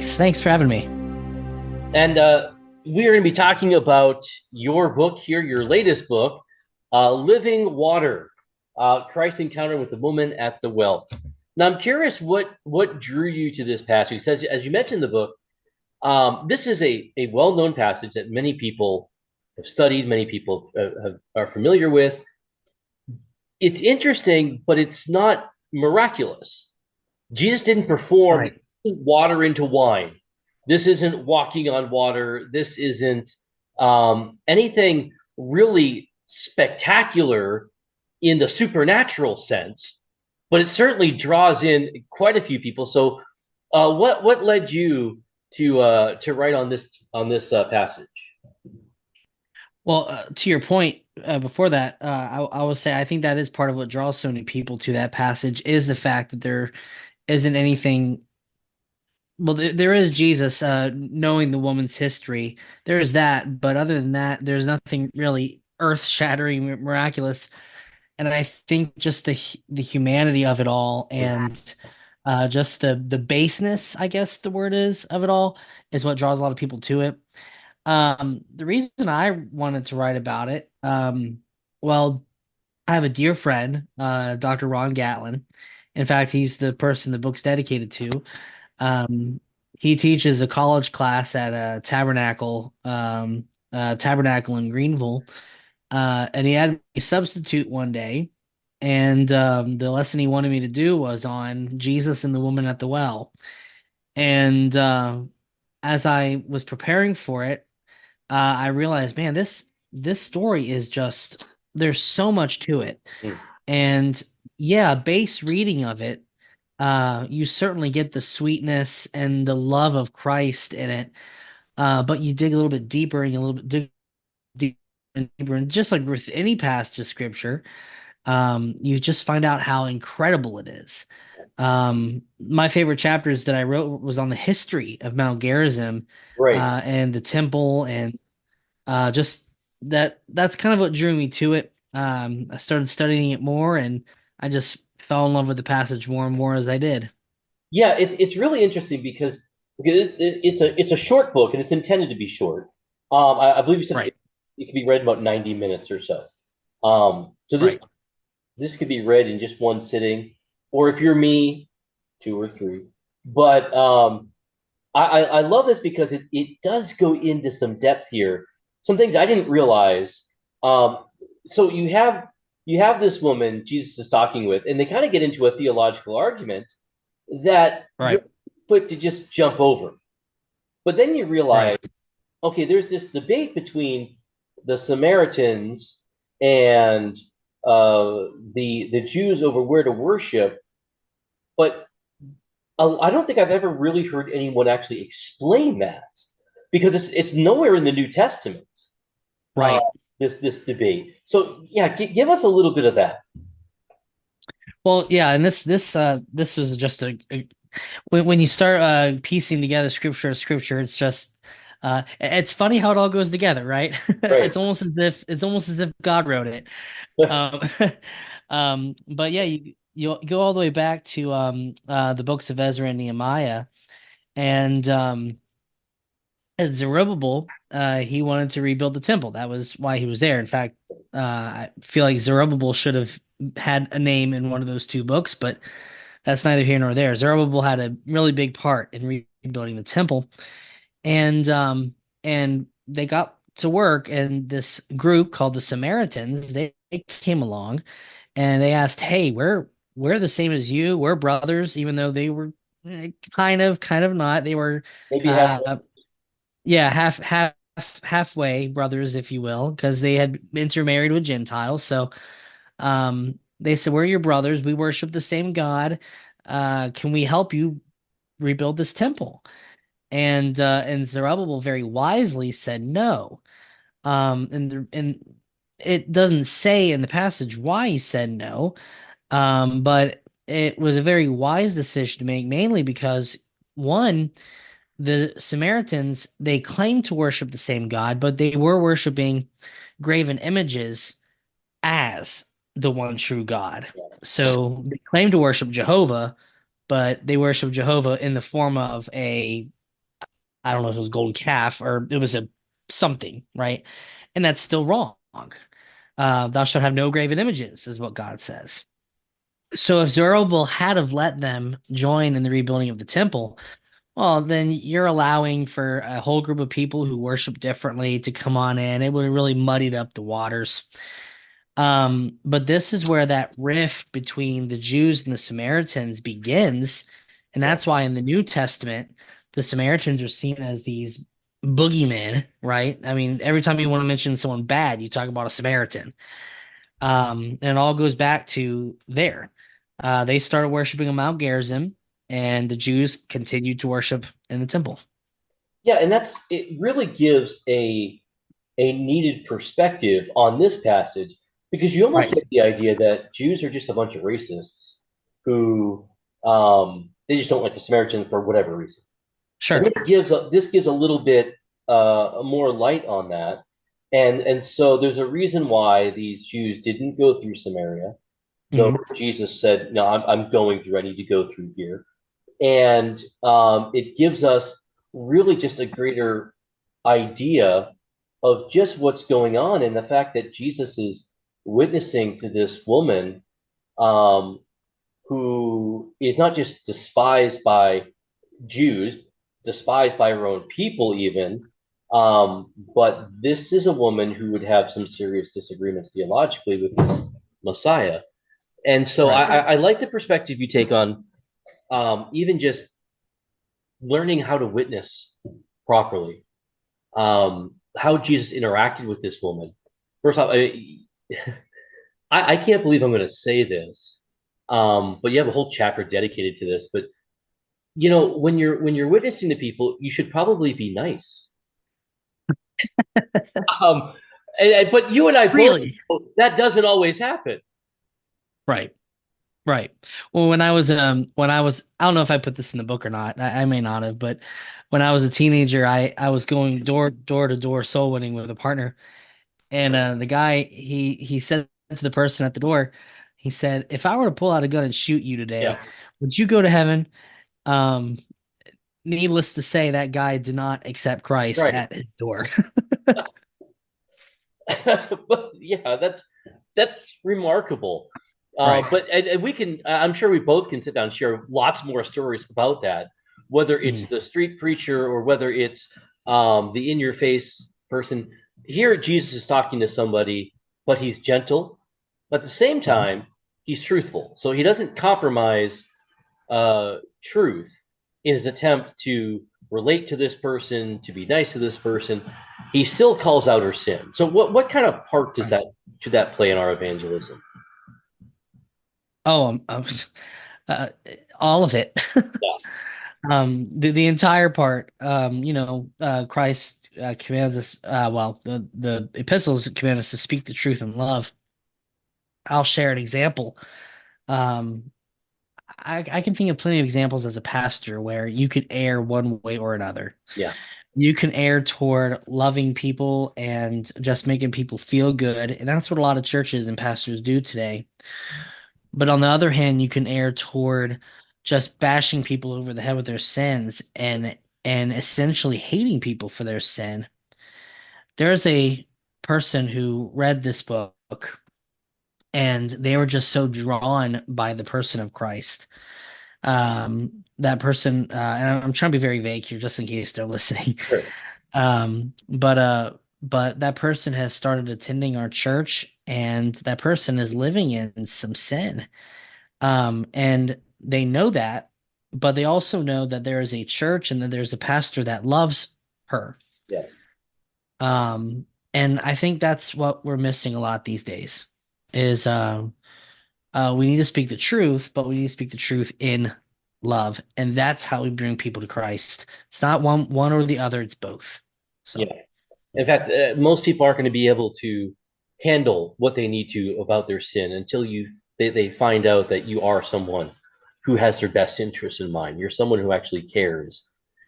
Thanks for having me. And we are going to be talking about your book here, your latest book, Living Water, Christ's Encounter with the Woman at the Well. Now, I'm curious what drew you to this passage. As you mentioned in the book, this is a well-known passage that many people have studied, many people are familiar with. It's interesting, but it's not miraculous. Jesus didn't perform Right. water into wine. This isn't walking on water. This isn't anything really spectacular in the supernatural sense, but it certainly draws in quite a few people. So, what led you to write on this passage? Well, to your point, before that, I will say I think that is part of what draws so many people to that passage is the fact that there isn't anything. Well, there is Jesus knowing the woman's history. There is that, but other than that, there's nothing really earth-shattering, miraculous. And I think just the humanity of it all, and just the baseness, I guess the word is, of it all, is what draws a lot of people to it. The reason I wanted to write about it, well, I have a dear friend, Dr. Ron Gatlin. In fact, he's the person the book's dedicated to. Um, he teaches a college class at a tabernacle in Greenville. And he had me substitute one day, and the lesson he wanted me to do was on Jesus and the woman at the well. And as I was preparing for it, I realized, man, this story is just there's so much to it. Mm. And yeah, base reading of it, you certainly get the sweetness and the love of Christ in it. But you dig a little bit deeper and a little bit deeper and deeper, and just like with any passage of scripture, you just find out how incredible it is. My favorite chapters that I wrote was on the history of Mount Gerizim, Right. and the temple, and just that's kind of what drew me to it. I started studying it more, and I just fell in love with the passage more and more as I did. Yeah, it's really interesting because it's a short book and it's intended to be short. I believe you said Right, it can be read in about 90 minutes or so. So this right. this could be read in just one sitting, or if you're me, two or three. But I love this because it does go into some depth here. Some things I didn't realize. So you have this woman Jesus is talking with, and they kind of get into a theological argument that you're Right, quick to just jump over. But then you realize, right. okay, there's this debate between the Samaritans and the Jews over where to worship, but I don't think I've ever really heard anyone actually explain that because it's nowhere in the New Testament. Uh, Right. this debate. So yeah, give us a little bit of that. Well, yeah, and this was just when you start piecing together scripture to scripture, it's just it's funny how it all goes together, right? Right. It's almost as if God wrote it. Um, but yeah, you go all the way back to the books of Ezra and Nehemiah, and Zerubbabel, he wanted to rebuild the temple. That was why he was there. In fact, I feel like Zerubbabel should have had a name in one of those two books, but that's neither here nor there. Zerubbabel had a really big part in rebuilding the temple, and they got to work, and this group called the Samaritans, they came along and they asked, "Hey, we're the same as you. We're brothers," even though they were kind of not. They were Maybe half. uh yeah, halfway brothers, if you will, because they had intermarried with Gentiles. So they said, "We're your brothers. We worship the same God. Can we help you rebuild this temple?" And Zerubbabel very wisely said no. And it doesn't say in the passage why he said no. But it was a very wise decision to make, mainly because one, the Samaritans, they claimed to worship the same God, but they were worshiping graven images as the one true God. So they claim to worship Jehovah, but they worship Jehovah in the form of a I don't know if it was golden calf or it was a something, right? And that's still wrong. Thou shalt have no graven images, is what God says. So if Zerubbabel had have let them join in the rebuilding of the temple, well, then you're allowing for a whole group of people who worship differently to come on in. It would have really muddied up the waters. But this is where that rift between the Jews and the Samaritans begins. And Yeah. that's why in the New Testament, the Samaritans are seen as these boogeymen, right? I mean, every time you want to mention someone bad, you talk about a Samaritan. And it all goes back to there. They started worshiping on Mount Gerizim, and the Jews continued to worship in the temple. Yeah, and that's it really gives a needed perspective on this passage because you almost Right. get the idea that Jews are just a bunch of racists who they just don't like the Samaritans for whatever reason. And Sure. this gives a little bit more light on that, and so there's a reason why these Jews didn't go through Samaria, though Hmm. Jesus said, "No, I'm going through. I need to go through here." And it gives us really just a greater idea of just what's going on and the fact that Jesus is witnessing to this woman um, who is not just despised by Jews, despised by her own people, even. But this is a woman who would have some serious disagreements theologically with this Messiah. And so Right. I like the perspective you take on even just learning how to witness properly, how Jesus interacted with this woman. First off, I can't believe I'm going to say this, but you have a whole chapter dedicated to this. But you know, when you're witnessing to people, you should probably be nice. Um, but you and I both Really? know that doesn't always happen. Right. Right. Well, when I was I don't know if I put this in the book or not. I may not have, but when I was a teenager, I was going door to door soul winning with a partner. And the guy he said to the person at the door, he said, "If I were to pull out a gun and shoot you today, Yeah, would you go to heaven?" Um, Needless to say, that guy did not accept Christ right. at his door. But yeah, that's remarkable. Right. And we can, I'm sure we both can sit down and share lots more stories about that, whether it's Mhm. the street preacher or whether it's the in your face person. Here, Jesus is talking to somebody, but he's gentle. But at the same Mhm. time, he's truthful. So he doesn't compromise truth in his attempt to relate to this person, to be nice to this person. He still calls out her sin. So what kind of part does Right. that should that play in our evangelism? Oh, uh, all of it. Yeah, The entire part, Christ commands us, well, the epistles command us to speak the truth in love. I'll share an example. Um, I can think of plenty of examples as a pastor where you could err one way or another. yeah, You can err toward loving people and just making people feel good, and that's what a lot of churches and pastors do today. But on the other hand, you can err toward just bashing people over the head with their sins and essentially hating people for their sin. There's a person who read this book and they were just so drawn by the person of Christ. That person, and I'm trying to be very vague here just in case they're listening. sure. But that person has started attending our church and that person is living in some sin. And they know that, but they also know that there is a church and that there's a pastor that loves her. Yeah, And I think that's what we're missing a lot these days is we need to speak the truth, but we need to speak the truth in love, and that's how we bring people to Christ. It's not one or the other, it's both. So, yeah. In fact, most people aren't going to be able to handle what they need to about their sin until they find out that you are someone who has their best interests in mind. You're someone who actually cares,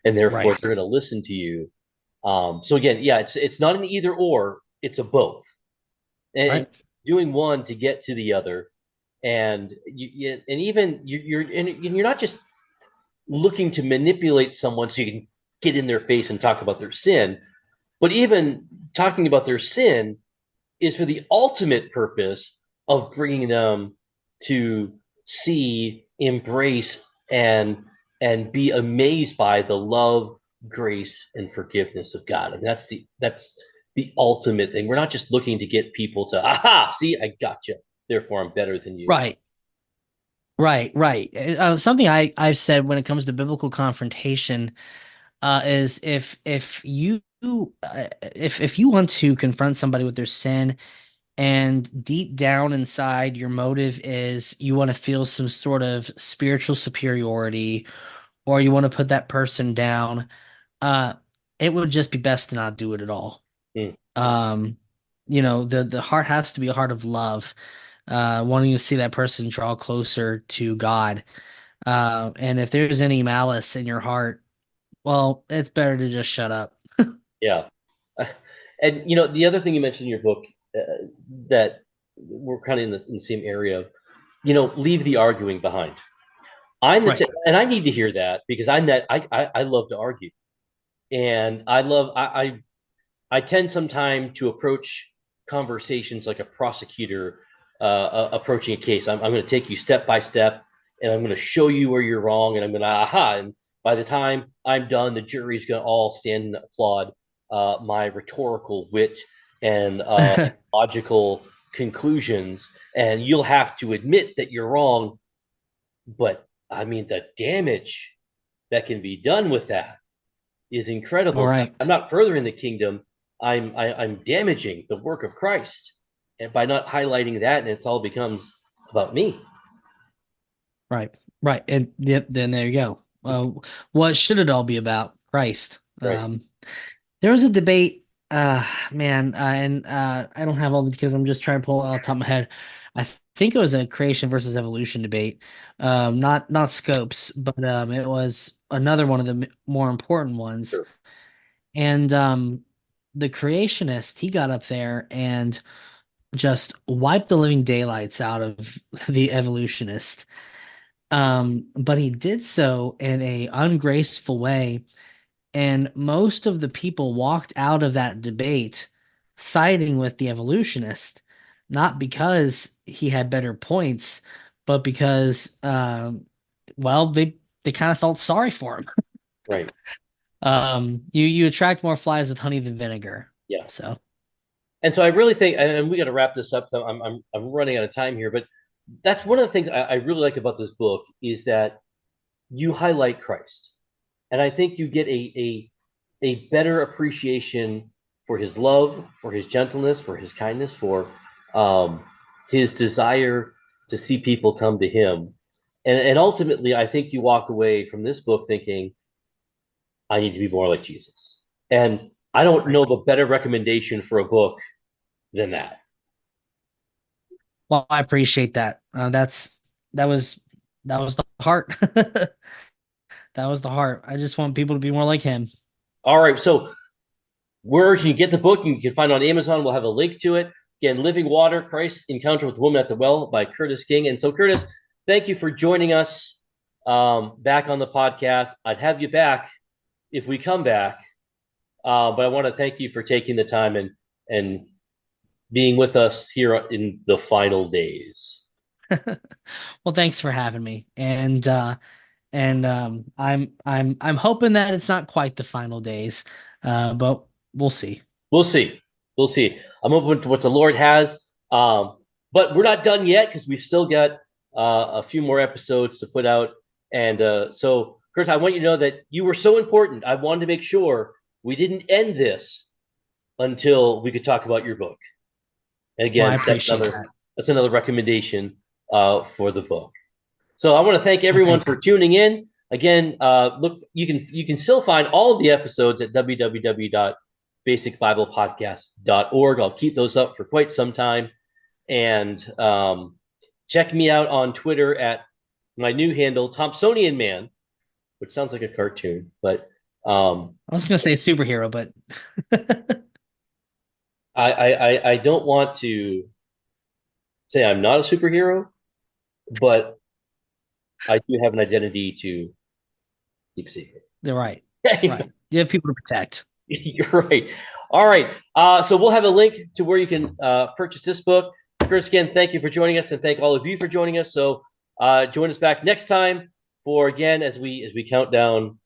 and therefore right, they're going to listen to you. So again, yeah, it's not an either or; it's a both, and right. doing one to get to the other, and even you're not just looking to manipulate someone so you can get in their face and talk about their sin. But even talking about their sin is for the ultimate purpose of bringing them to see, embrace, and be amazed by the love, grace, and forgiveness of God. And that's the ultimate thing. We're not just looking to get people to, aha, see, I got you. Therefore, I'm better than you. Right. Right. Something I've said when it comes to biblical confrontation is if you want to confront somebody with their sin and deep down inside your motive is you want to feel some sort of spiritual superiority or you want to put that person down, uh, it would just be best to not do it at all. Mm, Um, the heart has to be a heart of love, wanting to see that person draw closer to God. And if there's any malice in your heart, well, it's better to just shut up. yeah. And the other thing you mentioned in your book that we're kind of in the same area of, leave the arguing behind. Right. And I need to hear that because I'm that I love to argue, and I tend sometime to approach conversations like a prosecutor approaching a case. I'm going to take you step by step, and I'm going to show you where you're wrong, and I'm going to aha. And by the time I'm done, the jury's going to all stand and applaud my rhetorical wit and logical conclusions, and you'll have to admit that you're wrong. But I mean, the damage that can be done with that is All incredible. right. I'm not furthering the kingdom. I'm damaging the work of Christ, and by not highlighting that, and it all becomes about me. Right. Right. And yep, then there you go. What should it all be about? Christ. Right. There was a debate, man, and I don't have all the because I'm just trying to pull it off the top of my head. I think it was a creation versus evolution debate. Not scopes, but it was another one of the more important ones. Sure. And the creationist, he got up there and just wiped the living daylights out of the evolutionist. But he did so in a ungraceful way, and most of the people walked out of that debate siding with the evolutionist, not because he had better points, but because, well, they kind of felt sorry for him. Right. You attract more flies with honey than vinegar. Yeah. So, And so I really think, and we got to wrap this up. So I'm running out of time here, but that's one of the things I really like about this book is that you highlight Christ, and I think you get a better appreciation for his love, for his gentleness, for his kindness, for um, his desire to see people come to him. And ultimately, I think you walk away from this book thinking, I need to be more like Jesus. And I don't right. know of a better recommendation for a book than that. Well, I appreciate that. That was that was the heart. That was the heart. I just want people to be more like him. All right. So where you can get the book, you can find it on Amazon. We'll have a link to it. Again, Living Water, Christ's Encounter with the Woman at the Well by Curtis King. And so, Curtis, thank you for joining us back on the podcast. I'd have you back if we come back, but I want to thank you for taking the time and being with us here in the final days. Well, thanks for having me. And I'm hoping that it's not quite the final days. But we'll see. We'll see. We'll see. I'm open to what the Lord has. But we're not done yet because we've still got a few more episodes to put out. And so, Kurt, I want you to know that you were so important. I wanted to make sure we didn't end this until we could talk about your book. And Well, I again, appreciate that. that's another recommendation for the book. So I want to thank everyone Okay. for tuning in. Again, look, you can still find all of the episodes at www.basicbiblepodcast.org. I'll keep those up for quite some time. And check me out on Twitter at my new handle, Thompsonian Man, which sounds like a cartoon, but I was gonna say superhero, but I don't want to say I'm not a superhero, but I do have an identity to keep secret. they're right. Right. You have people to protect. You're right. All right. So we'll have a link to where you can purchase this book. Chris, again, thank you for joining us, and thank all of you for joining us. So join us back next time for again as we count down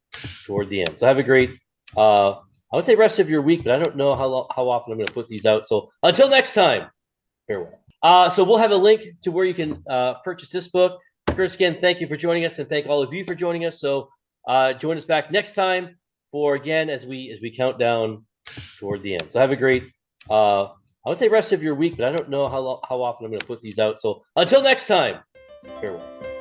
toward the end. So have a great I would say rest of your week, but I don't know how often I'm going to put these out. So until next time, farewell. So we'll have a link to where you can purchase this book. Chris, again, thank you for joining us, and thank all of you for joining us. So join us back next time for again as we count down toward the end. So have a great I would say rest of your week, but I don't know how often I'm going to put these out. So until next time, farewell.